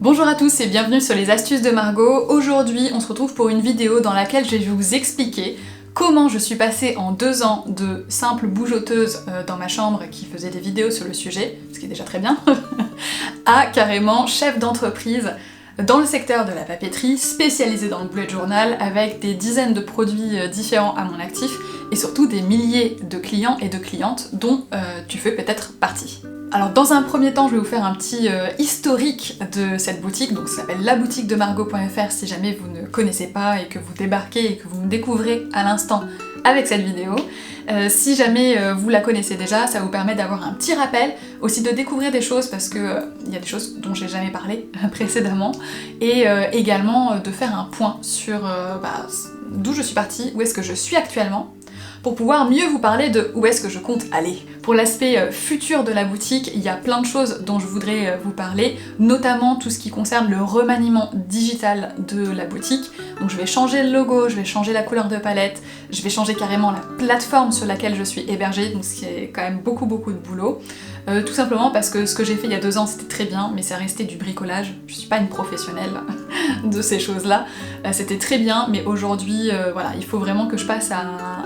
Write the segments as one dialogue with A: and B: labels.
A: Bonjour à tous et bienvenue sur les astuces de Margot. Aujourd'hui on se retrouve pour une vidéo dans laquelle je vais vous expliquer comment je suis passée en 2 ans de simple bougeoteuse dans ma chambre qui faisait des vidéos sur le sujet, ce qui est déjà très bien, à carrément chef d'entreprise dans le secteur de la papeterie, spécialisée dans le bullet journal, avec des dizaines de produits différents à mon actif et surtout des milliers de clients et de clientes dont tu fais peut-être partie. Alors dans un premier temps, je vais vous faire un petit historique de cette boutique, donc ça s'appelle laboutiquedemargot.fr si jamais vous ne connaissez pas et que vous débarquez et que vous me découvrez à l'instant avec cette vidéo. Si jamais vous la connaissez déjà, ça vous permet d'avoir un petit rappel, aussi de découvrir des choses parce que il y a des choses dont j'ai jamais parlé précédemment, et également de faire un point sur d'où je suis partie, où est-ce que je suis actuellement, pour pouvoir mieux vous parler de où est-ce que je compte aller. Pour l'aspect futur de la boutique, il y a plein de choses dont je voudrais vous parler, notamment tout ce qui concerne le remaniement digital de la boutique. Donc je vais changer le logo, je vais changer la couleur de palette, je vais changer carrément la plateforme sur laquelle je suis hébergée, donc ce qui est quand même beaucoup de boulot. Tout simplement parce que ce que j'ai fait il y a 2 ans c'était très bien, mais c'est resté du bricolage. Je suis pas une professionnelle de ces choses-là. C'était très bien, mais aujourd'hui, voilà, il faut vraiment que je passe à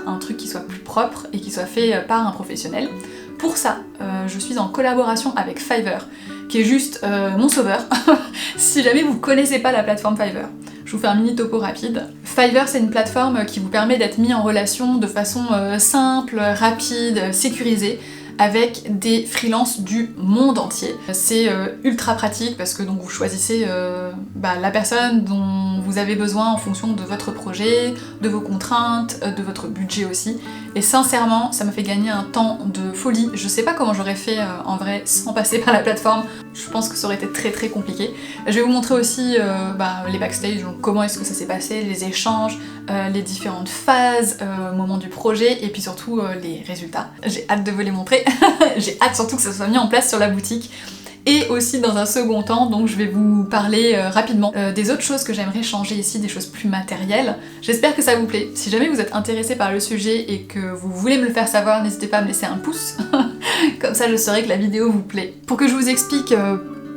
A: un truc qui soit plus propre et qui soit fait par un professionnel. Pour ça, je suis en collaboration avec Fiverr, qui est juste mon sauveur. Si jamais vous connaissez pas la plateforme Fiverr, je vous fais un mini topo rapide. Fiverr, c'est une plateforme qui vous permet d'être mis en relation de façon simple, rapide, sécurisée, avec des freelances du monde entier. C'est ultra pratique parce que donc vous choisissez la personne dont vous avez besoin en fonction de votre projet, de vos contraintes, de votre budget aussi. Et sincèrement, ça m'a fait gagner un temps de folie. Je sais pas comment j'aurais fait en vrai sans passer par la plateforme. Je pense que ça aurait été très compliqué. Je vais vous montrer aussi les backstage, donc comment est-ce que ça s'est passé, les échanges, les différentes phases au moment du projet et puis surtout les résultats. J'ai hâte de vous les montrer. J'ai hâte surtout que ça soit mis en place sur la boutique. Et aussi dans un second temps, donc je vais vous parler rapidement des autres choses que j'aimerais changer ici, des choses plus matérielles. J'espère que ça vous plaît. Si jamais vous êtes intéressé par le sujet et que vous voulez me le faire savoir, n'hésitez pas à me laisser un pouce. Comme ça je saurai que la vidéo vous plaît. Pour que je vous explique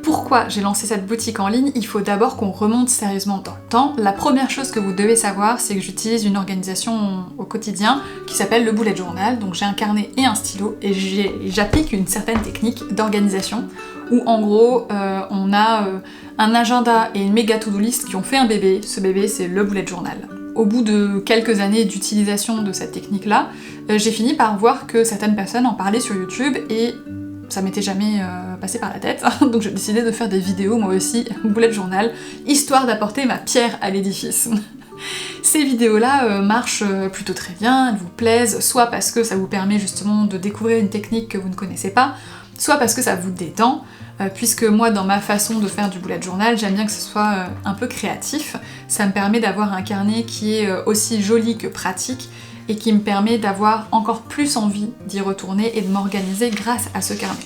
A: pourquoi j'ai lancé cette boutique en ligne, il faut d'abord qu'on remonte sérieusement dans le temps. La première chose que vous devez savoir, c'est que j'utilise une organisation au quotidien qui s'appelle le bullet journal. Donc j'ai un carnet et un stylo et j'applique une certaine technique d'organisation où en gros on a un agenda et une méga to-do list qui ont fait un bébé. Ce bébé c'est le bullet journal. Au bout de quelques années d'utilisation de cette technique-là, j'ai fini par voir que certaines personnes en parlaient sur YouTube et ça m'était jamais passé par la tête, donc j'ai décidé de faire des vidéos moi aussi, bullet journal, histoire d'apporter ma pierre à l'édifice. Ces vidéos-là marchent plutôt très bien, elles vous plaisent, soit parce que ça vous permet justement de découvrir une technique que vous ne connaissez pas, soit parce que ça vous détend, puisque moi dans ma façon de faire du bullet journal, j'aime bien que ce soit un peu créatif, ça me permet d'avoir un carnet qui est aussi joli que pratique, et qui me permet d'avoir encore plus envie d'y retourner et de m'organiser grâce à ce carnet.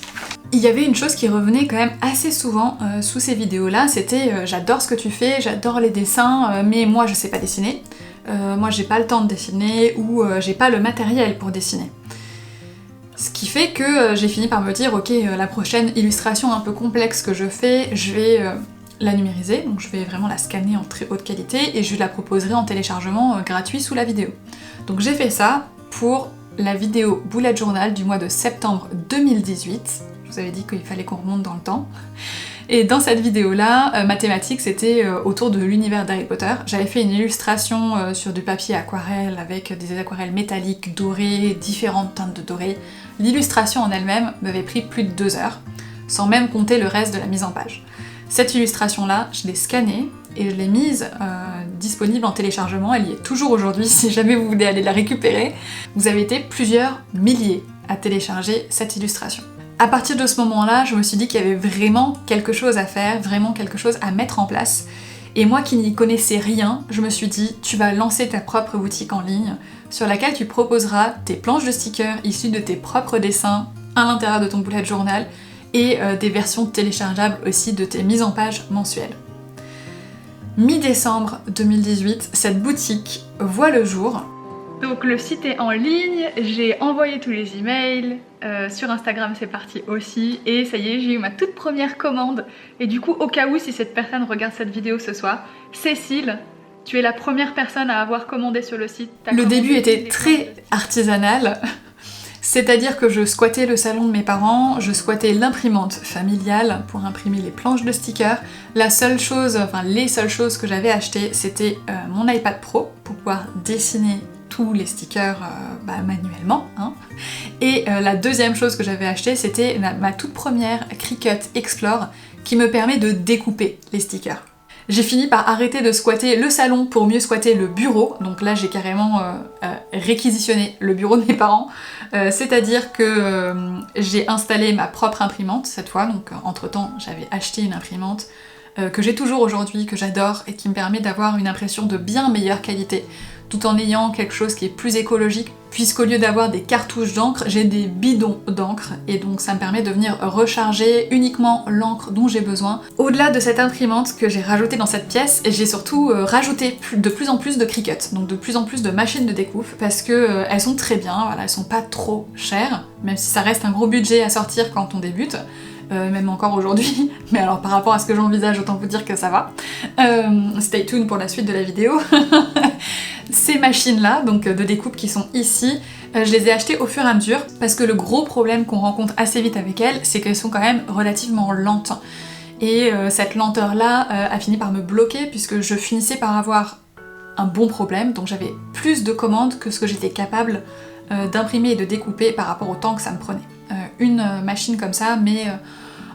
A: Il y avait une chose qui revenait quand même assez souvent sous ces vidéos-là, c'était j'adore ce que tu fais, j'adore les dessins, mais moi je sais pas dessiner, moi j'ai pas le temps de dessiner, ou j'ai pas le matériel pour dessiner. Ce qui fait que j'ai fini par me dire, ok, la prochaine illustration un peu complexe que je fais, je vais la numériser, donc je vais vraiment la scanner en très haute qualité, et je la proposerai en téléchargement gratuit sous la vidéo. Donc j'ai fait ça pour la vidéo bullet journal du mois de septembre 2018. Je vous avais dit qu'il fallait qu'on remonte dans le temps. Et dans cette vidéo-là, ma thématique c'était autour de l'univers d'Harry Potter. J'avais fait une illustration sur du papier aquarelle avec des aquarelles métalliques, dorées, différentes teintes de doré. L'illustration en elle-même m'avait pris plus de 2 heures, sans même compter le reste de la mise en page. Cette illustration-là, je l'ai scannée et je l'ai mise disponible en téléchargement, elle y est toujours aujourd'hui si jamais vous voulez aller la récupérer. Vous avez été plusieurs milliers à télécharger cette illustration. À partir de ce moment-là, je me suis dit qu'il y avait vraiment quelque chose à faire, vraiment quelque chose à mettre en place. Et moi qui n'y connaissais rien, je me suis dit, tu vas lancer ta propre boutique en ligne sur laquelle tu proposeras tes planches de stickers issues de tes propres dessins à l'intérieur de ton bullet journal et des versions téléchargeables aussi de tes mises en page mensuelles. Mi-décembre 2018, cette boutique voit le jour. Donc le site est en ligne, j'ai envoyé tous les emails, sur Instagram c'est parti aussi, et ça y est, j'ai eu ma toute première commande. Et du coup, au cas où, si cette personne regarde cette vidéo ce soir, Cécile, tu es la première personne à avoir commandé sur le site. Le début était très artisanal, c'est-à-dire que je squattais le salon de mes parents, je squattais l'imprimante familiale pour imprimer les planches de stickers. La seule chose, enfin les seules choses que j'avais achetées, c'était mon iPad Pro pour pouvoir dessiner tous les stickers manuellement. Hein. Et la deuxième chose que j'avais achetée, c'était ma toute première Cricut Explore qui me permet de découper les stickers. J'ai fini par arrêter de squatter le salon pour mieux squatter le bureau, donc là j'ai carrément réquisitionné le bureau de mes parents, c'est-à-dire que j'ai installé ma propre imprimante cette fois, donc entre temps j'avais acheté une imprimante que j'ai toujours aujourd'hui, que j'adore et qui me permet d'avoir une impression de bien meilleure qualité, tout en ayant quelque chose qui est plus écologique, puisqu'au lieu d'avoir des cartouches d'encre, j'ai des bidons d'encre, et donc ça me permet de venir recharger uniquement l'encre dont j'ai besoin. Au-delà de cette imprimante que j'ai rajoutée dans cette pièce, j'ai surtout rajouté de plus en plus de Cricut, donc de plus en plus de machines de découpe, parce que elles sont très bien, voilà, elles sont pas trop chères, même si ça reste un gros budget à sortir quand on débute. Même encore aujourd'hui, mais alors par rapport à ce que j'envisage, autant vous dire que ça va. Stay tuned pour la suite de la vidéo. Ces machines-là, donc de découpe qui sont ici, je les ai achetées au fur et à mesure, parce que le gros problème qu'on rencontre assez vite avec elles, c'est qu'elles sont quand même relativement lentes. Et cette lenteur-là a fini par me bloquer, puisque je finissais par avoir un bon problème, donc j'avais plus de commandes que ce que j'étais capable d'imprimer et de découper par rapport au temps que ça me prenait. Une machine comme ça, mais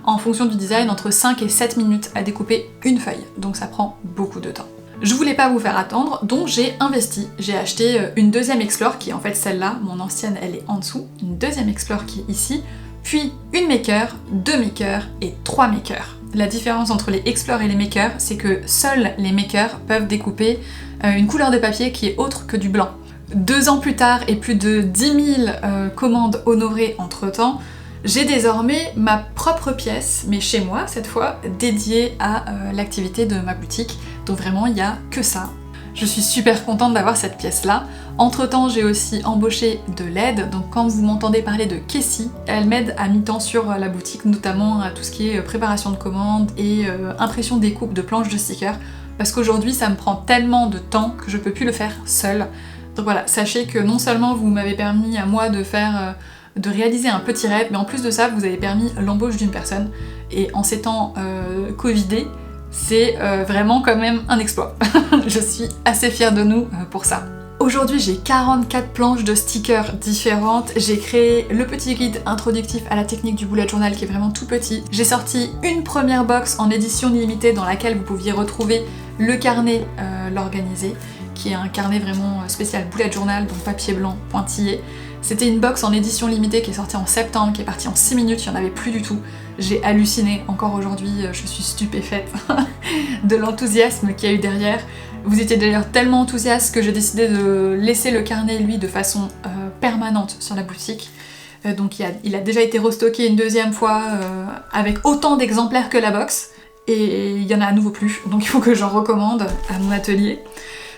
A: en fonction du design, entre 5 et 7 minutes à découper une feuille, donc ça prend beaucoup de temps. Je voulais pas vous faire attendre, donc j'ai investi. J'ai acheté une deuxième Explore, qui est en fait celle-là, mon ancienne elle est en dessous, une deuxième Explore qui est ici, puis une Maker, 2 Maker et 3 Maker. La différence entre les Explore et les Maker, c'est que seuls les Maker peuvent découper une couleur de papier qui est autre que du blanc. 2 ans plus tard et plus de 10 000 commandes honorées entre temps, j'ai désormais ma propre pièce, mais chez moi cette fois, dédiée à l'activité de ma boutique, donc vraiment il n'y a que ça. Je suis super contente d'avoir cette pièce-là. Entre temps, j'ai aussi embauché de l'aide, donc quand vous m'entendez parler de Kessie, elle m'aide à mi-temps sur la boutique, notamment à tout ce qui est préparation de commandes et impression découpe de planches de stickers, parce qu'aujourd'hui ça me prend tellement de temps que je peux plus le faire seule. Donc voilà, sachez que non seulement vous m'avez permis à moi de réaliser un petit rêve, mais en plus de ça, vous avez permis l'embauche d'une personne. Et en ces temps covidés, c'est vraiment quand même un exploit. Je suis assez fière de nous pour ça. Aujourd'hui, j'ai 44 planches de stickers différentes. J'ai créé le petit guide introductif à la technique du bullet journal qui est vraiment tout petit. J'ai sorti une première box en édition limitée dans laquelle vous pouviez retrouver le carnet l'organisé, qui est un carnet vraiment spécial bullet journal, donc papier blanc pointillé. C'était une box en édition limitée qui est sortie en septembre, qui est partie en 6 minutes, il n'y en avait plus du tout. J'ai halluciné, encore aujourd'hui, je suis stupéfaite de l'enthousiasme qu'il y a eu derrière. Vous étiez d'ailleurs tellement enthousiaste que j'ai décidé de laisser le carnet, lui, de façon permanente sur la boutique. Donc il a déjà été restocké une deuxième fois avec autant d'exemplaires que la box, et il y en a à nouveau plus, donc il faut que j'en recommande à mon atelier.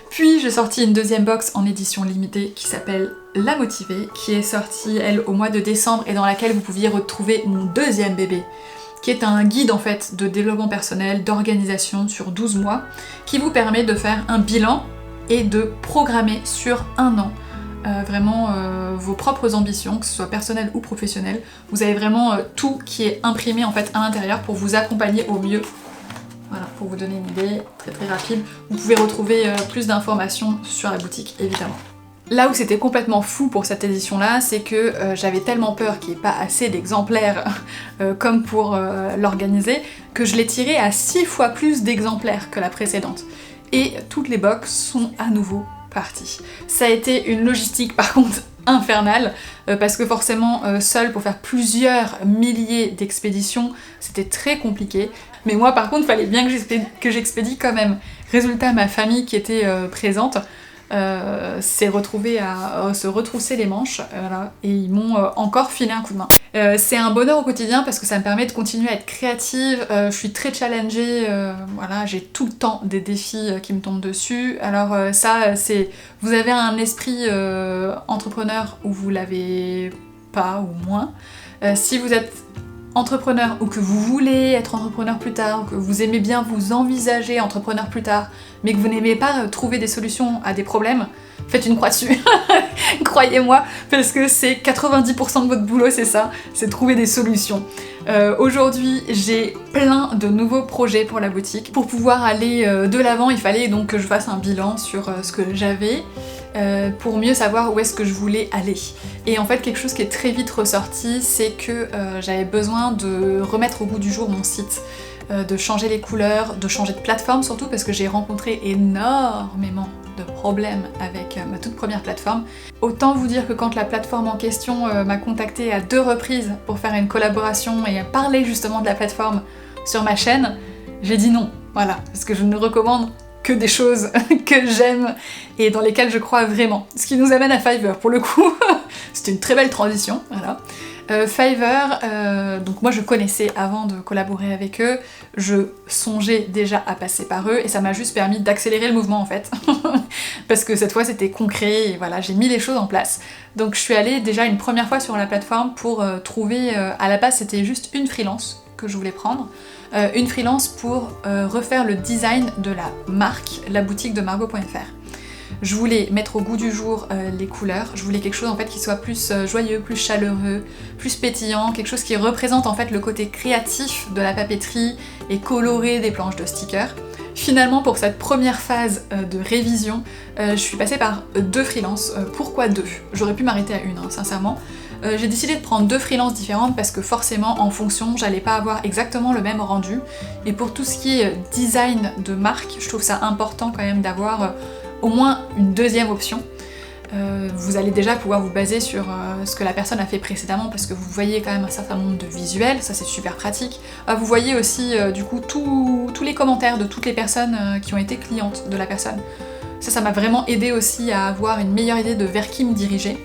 A: Puis j'ai sorti une deuxième box en édition limitée qui s'appelle La Motivée, qui est sortie, elle, au mois de décembre et dans laquelle vous pouviez retrouver mon deuxième bébé, qui est un guide en fait de développement personnel, d'organisation sur 12 mois, qui vous permet de faire un bilan et de programmer sur un an vraiment vos propres ambitions, que ce soit personnelles ou professionnelles. Vous avez vraiment tout qui est imprimé en fait à l'intérieur pour vous accompagner au mieux. Voilà, pour vous donner une idée très rapide. Vous pouvez retrouver plus d'informations sur la boutique, évidemment. Là où c'était complètement fou pour cette édition-là, c'est que j'avais tellement peur qu'il n'y ait pas assez d'exemplaires comme pour l'organiser, que je l'ai tiré à 6 fois plus d'exemplaires que la précédente. Et toutes les box sont à nouveau parties. Ça a été une logistique par contre infernale, parce que forcément seule pour faire plusieurs milliers d'expéditions, c'était très compliqué. Mais moi par contre, fallait bien que j'expédie quand même. Résultat, ma famille qui était présente s'est retrouvé à se retrousser les manches, voilà, et ils m'ont encore filé un coup de main. C'est un bonheur au quotidien parce que ça me permet de continuer à être créative, je suis très challengée, voilà, j'ai tout le temps des défis qui me tombent dessus. Alors ça, c'est... Vous avez un esprit entrepreneur ou vous l'avez pas ou moins. Si vous êtes entrepreneur ou que vous voulez être entrepreneur plus tard, ou que vous aimez bien vous envisager entrepreneur plus tard, mais que vous n'aimez pas trouver des solutions à des problèmes, faites une croix dessus. Croyez-moi, parce que c'est 90% de votre boulot, c'est ça, c'est trouver des solutions. Aujourd'hui, j'ai plein de nouveaux projets pour la boutique. Pour pouvoir aller de l'avant, il fallait donc que je fasse un bilan sur ce que j'avais, pour mieux savoir où est-ce que je voulais aller. Et en fait, quelque chose qui est très vite ressorti, c'est que j'avais besoin de remettre au goût du jour mon site, de changer les couleurs, de changer de plateforme surtout, parce que j'ai rencontré énormément de problèmes avec ma toute première plateforme. Autant vous dire que quand la plateforme en question m'a contactée à 2 reprises pour faire une collaboration et parler justement de la plateforme sur ma chaîne, j'ai dit non, voilà, parce que je ne recommande que des choses que j'aime et dans lesquelles je crois vraiment. Ce qui nous amène à Fiverr, pour le coup, c'était une très belle transition, voilà. Fiverr, donc moi je connaissais avant de collaborer avec eux, je songeais déjà à passer par eux et ça m'a juste permis d'accélérer le mouvement en fait. Parce que cette fois c'était concret et voilà, j'ai mis les choses en place. Donc je suis allée déjà une première fois sur la plateforme pour trouver, à la base c'était juste une freelance que je voulais prendre, une freelance pour refaire le design de la marque, la boutique de Margot.fr. Je voulais mettre au goût du jour les couleurs, je voulais quelque chose en fait qui soit plus joyeux, plus chaleureux, plus pétillant, quelque chose qui représente en fait le côté créatif de la papeterie et coloré des planches de stickers. Finalement, pour cette première phase de révision, je suis passée par 2 freelances. Pourquoi 2 ? J'aurais pu m'arrêter à une, hein, sincèrement. J'ai décidé de prendre 2 freelances différentes parce que forcément, en fonction, j'allais pas avoir exactement le même rendu. Et pour tout ce qui est design de marque, je trouve ça important quand même d'avoir au moins une deuxième option. Vous allez déjà pouvoir vous baser sur ce que la personne a fait précédemment parce que vous voyez quand même un certain nombre de visuels, ça c'est super pratique. Vous voyez aussi du coup tous les commentaires de toutes les personnes qui ont été clientes de la personne. Ça m'a vraiment aidé aussi à avoir une meilleure idée de vers qui me diriger.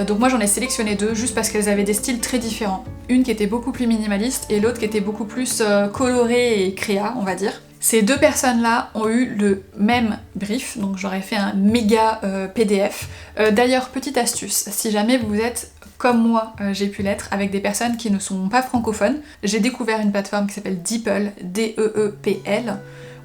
A: Donc moi j'en ai sélectionné 2 juste parce qu'elles avaient des styles très différents. Une qui était beaucoup plus minimaliste et l'autre qui était beaucoup plus colorée et créa, on va dire. Ces 2 personnes-là ont eu le même brief, donc j'aurais fait un méga PDF. D'ailleurs, petite astuce, si jamais vous êtes comme moi, j'ai pu l'être, avec des personnes qui ne sont pas francophones, j'ai découvert une plateforme qui s'appelle Deepl, D-E-E-P-L,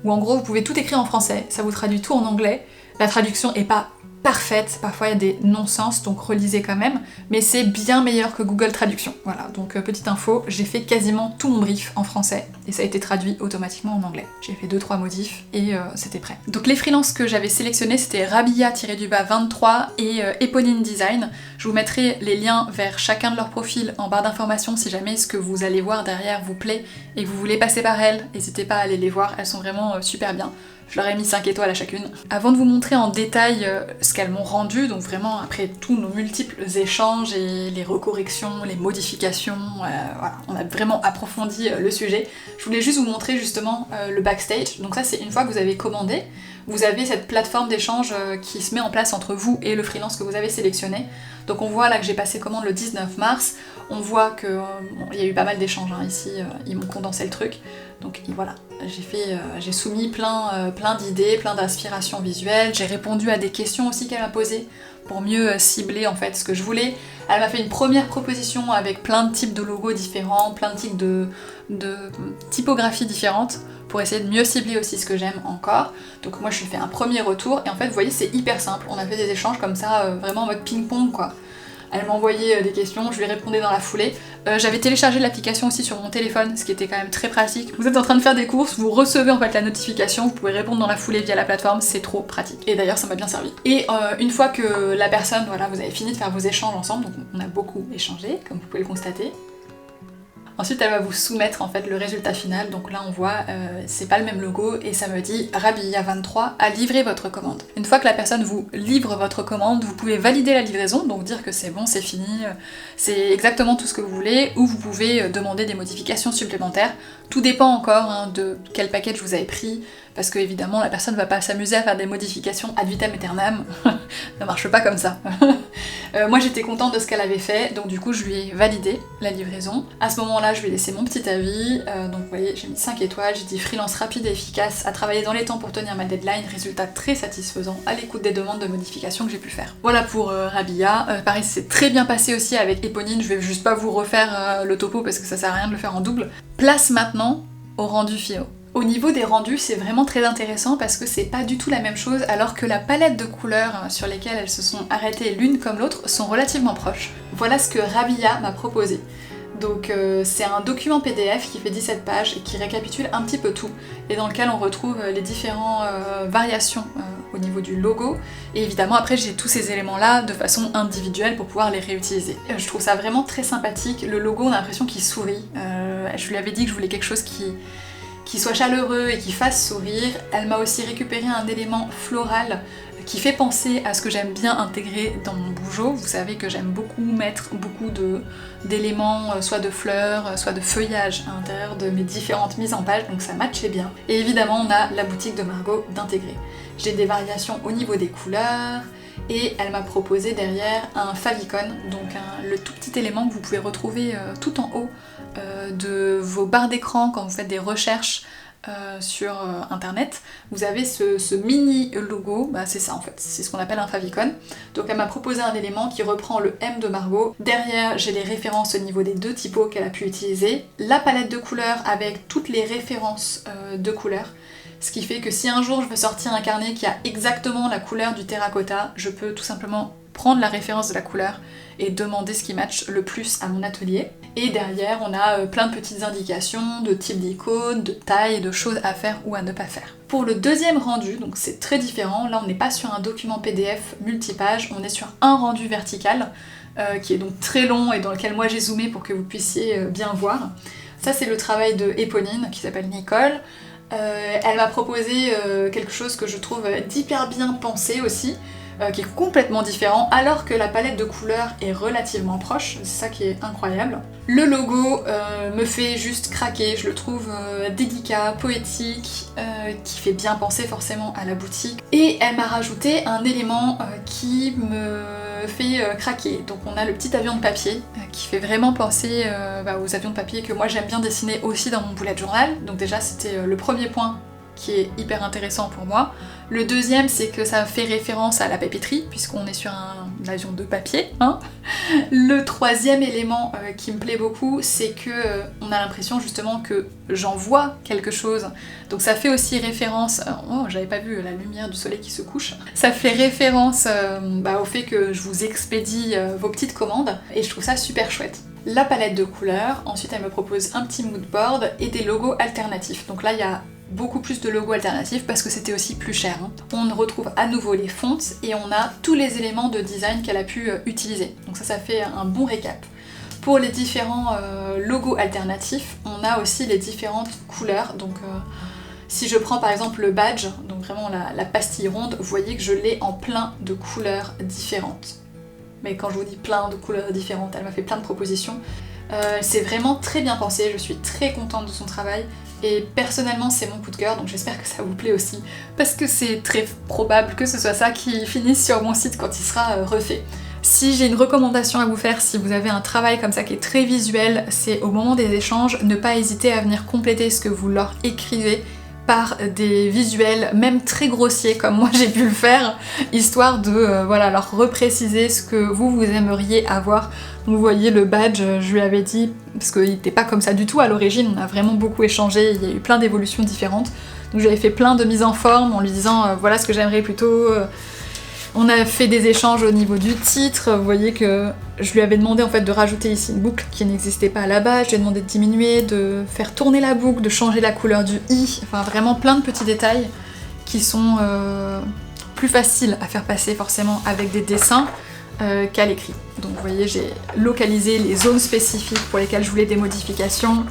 A: où en gros vous pouvez tout écrire en français, ça vous traduit tout en anglais. La traduction est pas parfaite, parfois il y a des non-sens, donc relisez quand même, mais c'est bien meilleur que Google Traduction. Voilà, donc petite info, j'ai fait quasiment tout mon brief en français, et ça a été traduit automatiquement en anglais. J'ai fait 2-3 modifs, et c'était prêt. Donc les freelances que j'avais sélectionnés, c'était Rabia-23 et Eponine Design. Je vous mettrai les liens vers chacun de leurs profils en barre d'informations si jamais ce que vous allez voir derrière vous plaît, et que vous voulez passer par elles, n'hésitez pas à aller les voir, elles sont vraiment super bien. Je leur ai mis 5 étoiles à chacune. Avant de vous montrer en détail ce qu'elles m'ont rendu, donc vraiment après tous nos multiples échanges et les recorrections, les modifications, voilà, on a vraiment approfondi le sujet. Je voulais juste vous montrer justement le backstage. Donc ça c'est une fois que vous avez commandé, vous avez cette plateforme d'échange qui se met en place entre vous et le freelance que vous avez sélectionné. Donc on voit là que j'ai passé commande le 19 mars, on voit que il y a eu pas mal d'échanges hein, ici, ils m'ont condensé le truc. Donc voilà, j'ai soumis plein d'idées, plein d'inspirations visuelles, j'ai répondu à des questions aussi qu'elle m'a posées pour mieux cibler en fait ce que je voulais. Elle m'a fait une première proposition avec plein de types de logos différents, plein de types de typographies différentes pour essayer de mieux cibler aussi ce que j'aime encore. Donc moi je lui fais un premier retour et en fait vous voyez c'est hyper simple, on a fait des échanges comme ça vraiment en mode ping-pong quoi. Elle m'envoyait des questions, je lui répondais dans la foulée. J'avais téléchargé l'application aussi sur mon téléphone, ce qui était quand même très pratique. Vous êtes en train de faire des courses, vous recevez en fait la notification, vous pouvez répondre dans la foulée via la plateforme, c'est trop pratique. Et d'ailleurs ça m'a bien servi. Et une fois que la personne, voilà, vous avez fini de faire vos échanges ensemble, donc on a beaucoup échangé, comme vous pouvez le constater. Ensuite elle va vous soumettre en fait le résultat final, donc là on voit c'est pas le même logo et ça me dit Rabia23 a livré votre commande. Une fois que la personne vous livre votre commande, vous pouvez valider la livraison, donc dire que c'est bon, c'est fini, c'est exactement tout ce que vous voulez, ou vous pouvez demander des modifications supplémentaires. Tout dépend encore hein, de quel package vous avez pris, parce que évidemment la personne va pas s'amuser à faire des modifications ad vitam aeternam, ça marche pas comme ça. Moi j'étais contente de ce qu'elle avait fait, donc du coup je lui ai validé la livraison. À ce moment-là je lui ai laissé mon petit avis, donc vous voyez j'ai mis 5 étoiles, j'ai dit freelance rapide et efficace, à travailler dans les temps pour tenir ma deadline, résultat très satisfaisant, à l'écoute des demandes de modification que j'ai pu faire. Voilà pour Rabia, pareil c'est très bien passé aussi avec Eponine, je vais juste pas vous refaire le topo parce que ça sert à rien de le faire en double. Place maintenant au rendu finaux. Au niveau des rendus, c'est vraiment très intéressant parce que c'est pas du tout la même chose alors que la palette de couleurs sur lesquelles elles se sont arrêtées l'une comme l'autre sont relativement proches. Voilà ce que Rabia m'a proposé. Donc c'est un document PDF qui fait 17 pages et qui récapitule un petit peu tout et dans lequel on retrouve les différentes variations au niveau du logo et évidemment après j'ai tous ces éléments là de façon individuelle pour pouvoir les réutiliser. Je trouve ça vraiment très sympathique, le logo on a l'impression qu'il sourit, je lui avais dit que je voulais quelque chose qui soit chaleureux et qui fasse sourire. Elle m'a aussi récupéré un élément floral qui fait penser à ce que j'aime bien intégrer dans mon bougeot. Vous savez que j'aime beaucoup mettre beaucoup d'éléments, soit de fleurs, soit de feuillage à l'intérieur de mes différentes mises en page, donc ça matchait bien. Et évidemment on a la boutique de Margot d'intégrer. J'ai des variations au niveau des couleurs, et elle m'a proposé derrière un favicon, donc le tout petit élément que vous pouvez retrouver tout en haut de vos barres d'écran quand vous faites des recherches sur internet. Vous avez ce mini logo, bah c'est ça en fait, c'est ce qu'on appelle un favicon. Donc elle m'a proposé un élément qui reprend le M de Margot. Derrière j'ai les références au niveau des deux typos qu'elle a pu utiliser, la palette de couleurs avec toutes les références de couleurs. Ce qui fait que si un jour je veux sortir un carnet qui a exactement la couleur du terracotta, je peux tout simplement prendre la référence de la couleur et demander ce qui matche le plus à mon atelier. Et derrière on a plein de petites indications de type d'icônes, de taille, de choses à faire ou à ne pas faire. Pour le deuxième rendu, donc c'est très différent, là on n'est pas sur un document PDF multipage, on est sur un rendu vertical qui est donc très long et dans lequel moi j'ai zoomé pour que vous puissiez bien voir. Ça c'est le travail de Eponine qui s'appelle Nicole. Elle m'a proposé quelque chose que je trouve d'hyper bien pensé aussi, qui est complètement différent alors que la palette de couleurs est relativement proche, c'est ça qui est incroyable. Le logo me fait juste craquer, je le trouve délicat, poétique, qui fait bien penser forcément à la boutique. Et elle m'a rajouté un élément qui me fait craquer. Donc on a le petit avion de papier qui fait vraiment penser aux avions de papier que moi j'aime bien dessiner aussi dans mon bullet journal. Donc déjà c'était le premier point qui est hyper intéressant pour moi. Le deuxième, c'est que ça fait référence à la papeterie, puisqu'on est sur un avion de papier. Hein. Le troisième élément qui me plaît beaucoup, c'est que on a l'impression justement que j'envoie quelque chose. Donc ça fait aussi référence... Oh, j'avais pas vu la lumière du soleil qui se couche. Ça fait référence au fait que je vous expédie vos petites commandes, et je trouve ça super chouette. La palette de couleurs, ensuite elle me propose un petit mood board et des logos alternatifs. Donc là il y a beaucoup plus de logos alternatifs parce que c'était aussi plus cher. Hein. On retrouve à nouveau les fonts et on a tous les éléments de design qu'elle a pu utiliser. Donc ça fait un bon récap. Pour les différents logos alternatifs, on a aussi les différentes couleurs. Donc si je prends par exemple le badge, donc vraiment la pastille ronde, vous voyez que je l'ai en plein de couleurs différentes. Mais quand je vous dis plein de couleurs différentes, elle m'a fait plein de propositions. C'est vraiment très bien pensé, je suis très contente de son travail et personnellement c'est mon coup de cœur, donc j'espère que ça vous plaît aussi parce que c'est très probable que ce soit ça qui finisse sur mon site quand il sera refait. Si j'ai une recommandation à vous faire, si vous avez un travail comme ça qui est très visuel, c'est au moment des échanges, ne pas hésiter à venir compléter ce que vous leur écrivez par des visuels, même très grossiers comme moi j'ai pu le faire, histoire de leur repréciser ce que vous aimeriez avoir. Vous voyez le badge, je lui avais dit, parce qu'il n'était pas comme ça du tout à l'origine, on a vraiment beaucoup échangé, il y a eu plein d'évolutions différentes, donc j'avais fait plein de mises en forme en lui disant voilà ce que j'aimerais plutôt. On a fait des échanges au niveau du titre, vous voyez que je lui avais demandé en fait de rajouter ici une boucle qui n'existait pas à la base, je lui ai demandé de diminuer, de faire tourner la boucle, de changer la couleur du i, enfin vraiment plein de petits détails qui sont plus faciles à faire passer forcément avec des dessins. qu'à l'écrit. Donc vous voyez, j'ai localisé les zones spécifiques pour lesquelles je voulais des modifications.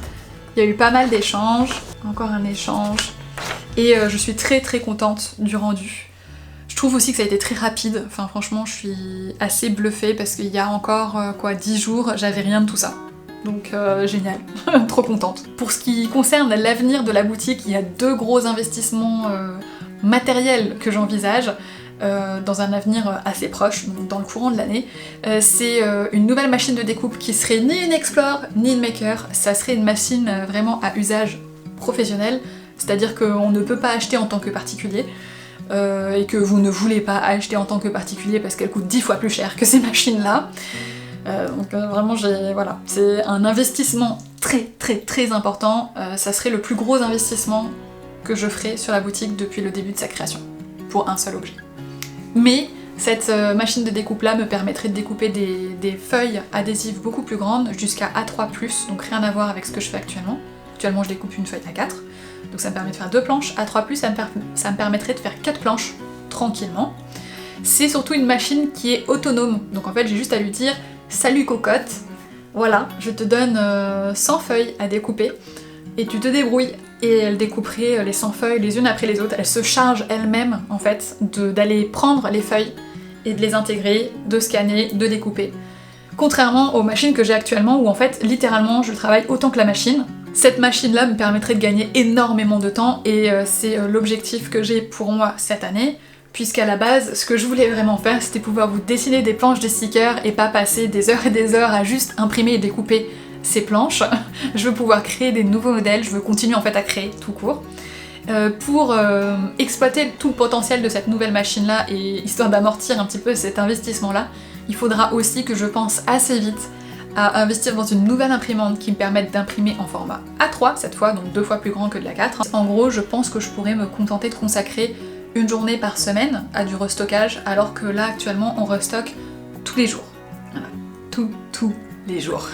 A: Il y a eu pas mal d'échanges, encore un échange, et je suis très contente du rendu. Je trouve aussi que ça a été très rapide, enfin franchement je suis assez bluffée parce qu'il y a encore 10 jours, j'avais rien de tout ça. Donc génial, trop contente. Pour ce qui concerne l'avenir de la boutique, il y a 2 gros investissements matériels que j'envisage dans un avenir assez proche, donc dans le courant de l'année. C'est une nouvelle machine de découpe qui serait ni une Explore ni une Maker, ça serait une machine vraiment à usage professionnel, c'est-à-dire qu'on ne peut pas acheter en tant que particulier. Et que vous ne voulez pas acheter en tant que particulier parce qu'elle coûte 10 fois plus cher que ces machines-là. Donc vraiment, voilà, c'est un investissement très important. Ça serait le plus gros investissement que je ferai sur la boutique depuis le début de sa création, pour un seul objet. Mais cette machine de découpe-là me permettrait de découper des feuilles adhésives beaucoup plus grandes, jusqu'à A3+, donc rien à voir avec ce que je fais actuellement. Actuellement, je découpe une feuille A4. Donc ça me permet de faire 2 planches, A3+, ça me permettrait de faire 4 planches tranquillement. C'est surtout une machine qui est autonome, donc en fait j'ai juste à lui dire « Salut cocotte, voilà, je te donne 100 feuilles à découper, et tu te débrouilles ». Et elle découperait les 100 feuilles les unes après les autres, elle se charge elle-même en fait d'aller prendre les feuilles et de les intégrer, de scanner, de découper. Contrairement aux machines que j'ai actuellement où en fait littéralement je travaille autant que la machine. Cette machine-là me permettrait de gagner énormément de temps et c'est l'objectif que j'ai pour moi cette année, puisqu'à la base, ce que je voulais vraiment faire, c'était pouvoir vous dessiner des planches de stickers et pas passer des heures et des heures à juste imprimer et découper ces planches. Je veux pouvoir créer des nouveaux modèles, je veux continuer en fait à créer tout court. Pour exploiter tout le potentiel de cette nouvelle machine-là et histoire d'amortir un petit peu cet investissement-là, il faudra aussi que je pense assez vite à investir dans une nouvelle imprimante qui me permette d'imprimer en format A3 cette fois, donc 2 fois plus grand que de la 4. En gros, je pense que je pourrais me contenter de consacrer une journée par semaine à du restockage, alors que là actuellement on restocke tous les jours. Voilà. Tous les jours.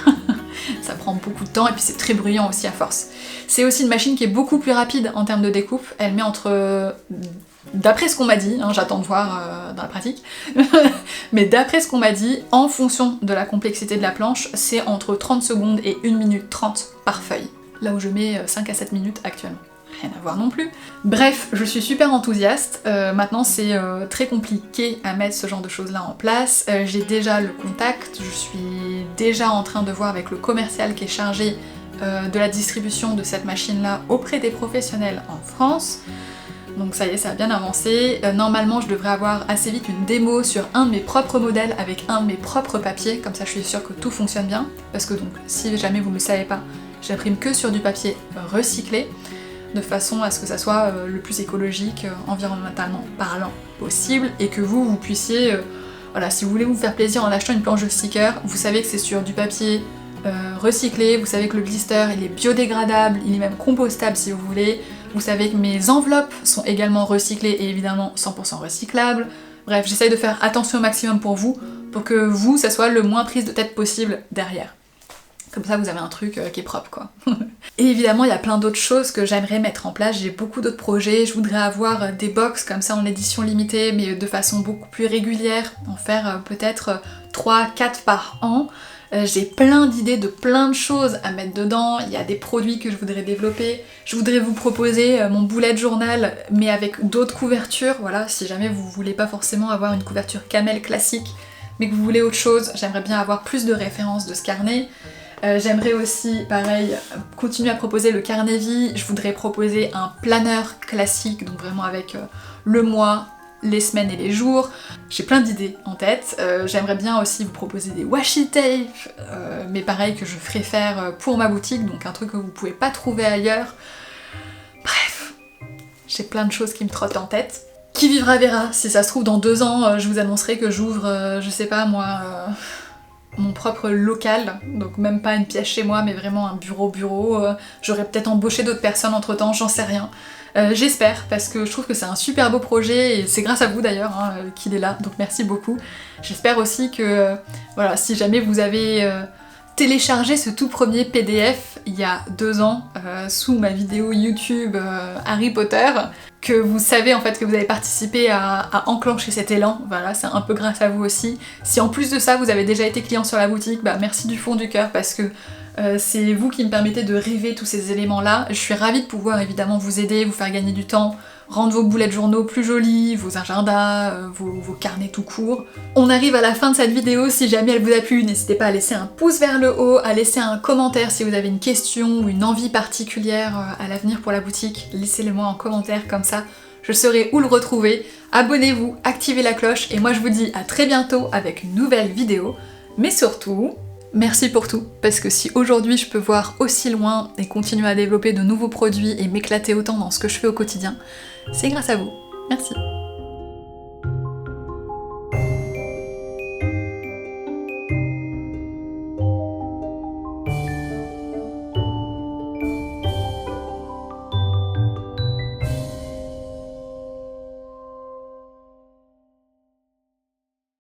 A: Ça prend beaucoup de temps et puis c'est très bruyant aussi à force. C'est aussi une machine qui est beaucoup plus rapide en termes de découpe, elle met entre... D'après ce qu'on m'a dit, hein, j'attends de voir dans la pratique, mais d'après ce qu'on m'a dit, en fonction de la complexité de la planche, c'est entre 30 secondes et 1 minute 30 par feuille. Là où je mets 5 à 7 minutes actuellement. Rien à voir non plus. Bref, je suis super enthousiaste, maintenant c'est très compliqué à mettre ce genre de choses là en place. J'ai déjà le contact, je suis déjà en train de voir avec le commercial qui est chargé de la distribution de cette machine là auprès des professionnels en France. Donc ça y est, ça a bien avancé. Normalement, je devrais avoir assez vite une démo sur un de mes propres modèles avec un de mes propres papiers, comme ça je suis sûre que tout fonctionne bien. Parce que donc, si jamais vous ne le savez pas, j'imprime que sur du papier recyclé, de façon à ce que ça soit le plus écologique, environnementalement parlant possible, et que vous puissiez, voilà, si vous voulez vous faire plaisir en achetant une planche de sticker, vous savez que c'est sur du papier recyclé, vous savez que le blister il est biodégradable, il est même compostable si vous voulez, vous savez que mes enveloppes sont également recyclées et évidemment 100% recyclables. Bref, j'essaye de faire attention au maximum pour que vous, ça soit le moins prise de tête possible derrière. Comme ça vous avez un truc qui est propre quoi. Et évidemment il y a plein d'autres choses que j'aimerais mettre en place, j'ai beaucoup d'autres projets, je voudrais avoir des box comme ça en édition limitée mais de façon beaucoup plus régulière, en faire peut-être 3-4 par an. J'ai plein d'idées de plein de choses à mettre dedans, il y a des produits que je voudrais développer, je voudrais vous proposer mon bullet journal mais avec d'autres couvertures, voilà, si jamais vous voulez pas forcément avoir une couverture camel classique mais que vous voulez autre chose, j'aimerais bien avoir plus de références de ce carnet. J'aimerais aussi, pareil, continuer à proposer le carnet vie, je voudrais proposer un planeur classique, donc vraiment avec le mois, les semaines et les jours. J'ai plein d'idées en tête. J'aimerais bien aussi vous proposer des washi tape, mais pareil que je ferai faire pour ma boutique, donc un truc que vous pouvez pas trouver ailleurs. Bref, j'ai plein de choses qui me trottent en tête. Qui vivra verra, si ça se trouve dans 2 ans, je vous annoncerai que j'ouvre, je sais pas moi... mon propre local, donc même pas une pièce chez moi, mais vraiment un bureau. J'aurais peut-être embauché d'autres personnes entre temps, j'en sais rien. J'espère, parce que je trouve que c'est un super beau projet, et c'est grâce à vous d'ailleurs qu'il est là, donc merci beaucoup. J'espère aussi que, voilà, si jamais vous avez téléchargé ce tout premier PDF il y a 2 ans sous ma vidéo YouTube Harry Potter, que vous savez en fait que vous avez participé à enclencher cet élan, voilà, c'est un peu grâce à vous aussi. Si en plus de ça vous avez déjà été client sur la boutique, bah merci du fond du cœur parce que c'est vous qui me permettez de rêver tous ces éléments là. Je suis ravie de pouvoir évidemment vous aider, vous faire gagner du temps, rendre vos bullet journaux plus jolis, vos agendas, vos carnets tout court. On arrive à la fin de cette vidéo, si jamais elle vous a plu, n'hésitez pas à laisser un pouce vers le haut, à laisser un commentaire si vous avez une question ou une envie particulière à l'avenir pour la boutique, laissez-le moi en commentaire, comme ça je saurai où le retrouver. Abonnez-vous, activez la cloche et moi je vous dis à très bientôt avec une nouvelle vidéo, mais surtout, merci pour tout, parce que si aujourd'hui je peux voir aussi loin et continuer à développer de nouveaux produits et m'éclater autant dans ce que je fais au quotidien, c'est grâce à vous. Merci.